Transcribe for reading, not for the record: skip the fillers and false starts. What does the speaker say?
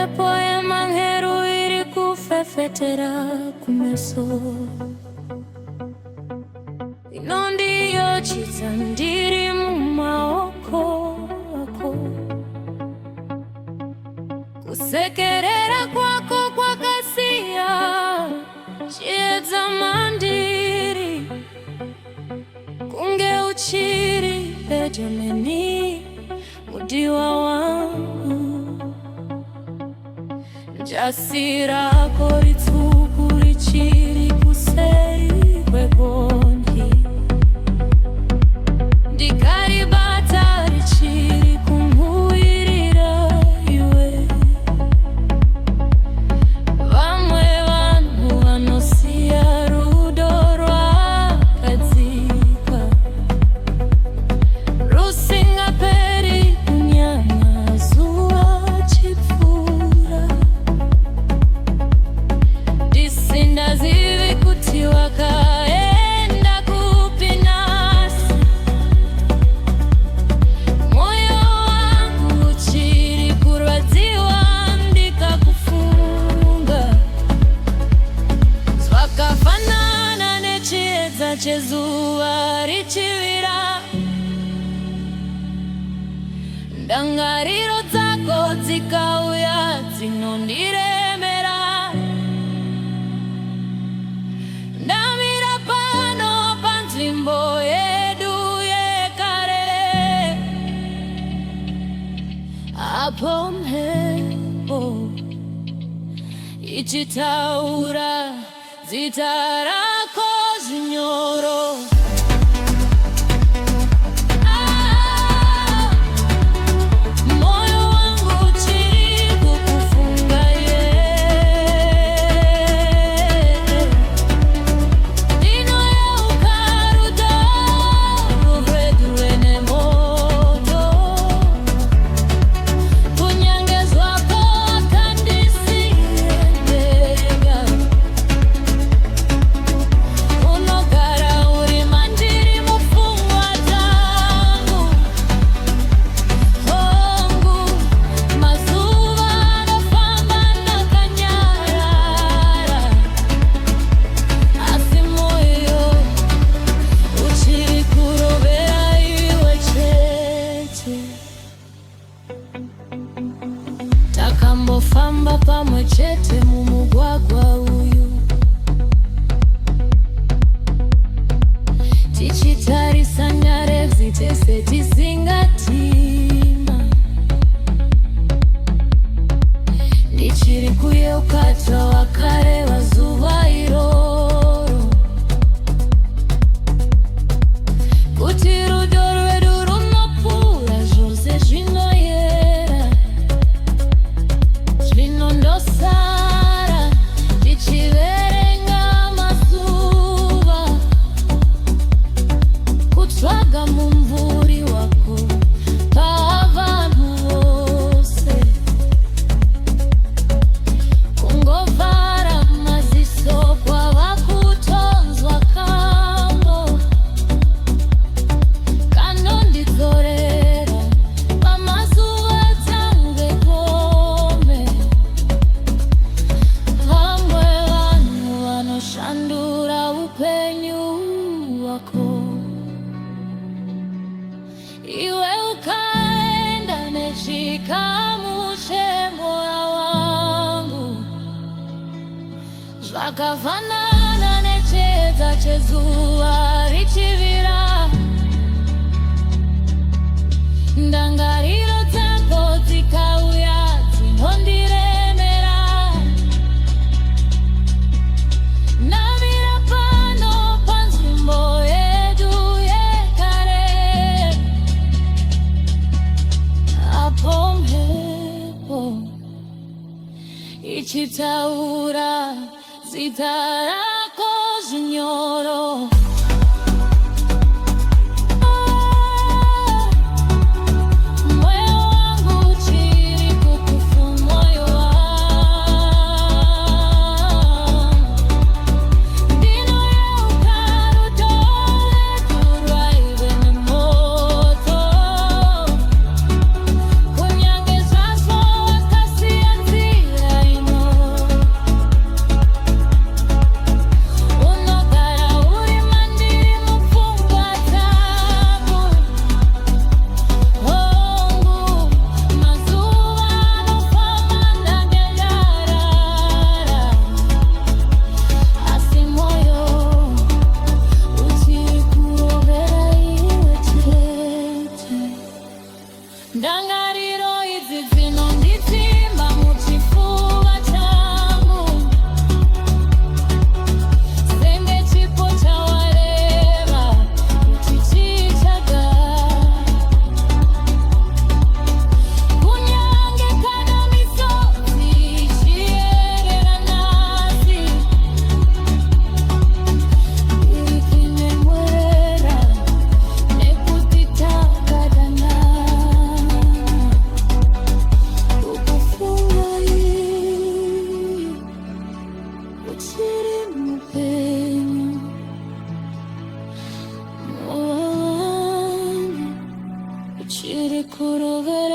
pepo y'amang'eru iri kufefetera kumeso. Ino ndiyo chiza ndiri mumaoko ako. Kusekerera kwako kwakasiya chiedza mandiri. Kunge uchiri Benjamini mudiwa wangu. Jasira koritsuku richiri kuseri kwegonhi. Ndikaribata richiri kumuwirira iwe. Vamwe vanhu vanosiya rudo rwakadzika. Rusingaperi kunyanya zuva chipfuura. Ndisindazivi kuti wakaenda kupi nasi. Moyo wangu uchiri kurwadziwa ndikakufunga. Zvakafanana nechiedza chezuva richivira. Ndangariro dzako dzikauya dzinondiremera. Ndamira pano panzvimbo yedu yekare. Apo mhepo ichitaura zita rako zvinyoro. Moyo wangu uchiri kukufunga ye. Ndinoyeuka rudo rwedu rwene moto. Kunyange zvako wakandisirenga. Unogara uri mandiri mupfungwa dzangu. Hongu mazuva anofamba ndakanyarara. Asi moyo uchiri kurovera iwe chete. Takambofamba pamwe chete mumugwagwa uyu. Tichitarisa nyaredzi tese tisingatima. Ndichiri kuyeuka twawakareva zuva iroro. Kuti rudo rwedu runopfuura zvose zvinoyera. Zvinondosara tichiverenga mazuva. Kutsvaga mumvuri wako pavanhu vose. Kungovhara maziso kwava kutonzwa kambo. Kanondidzorera pamazuva dzangu ekome. Vamwe vanhu vanoshandura upenyu hwako. Iwe ukaenda nechikamu chemoyo wangu. Zvakafanana nechiedza chezuva richivira. Ndangariro dzako dzikauya dzinondiremera. Ndamira pano panzvimbo yedu yekare. Apo mhepo ichitaura zita rako zvinyoro. Moyo wangu uchiri kukufunga. Moyo wangu ndinoyeuka rudo rwedu rwaivene moto. Kunyange zvazvo wakasiya nzira. kuroge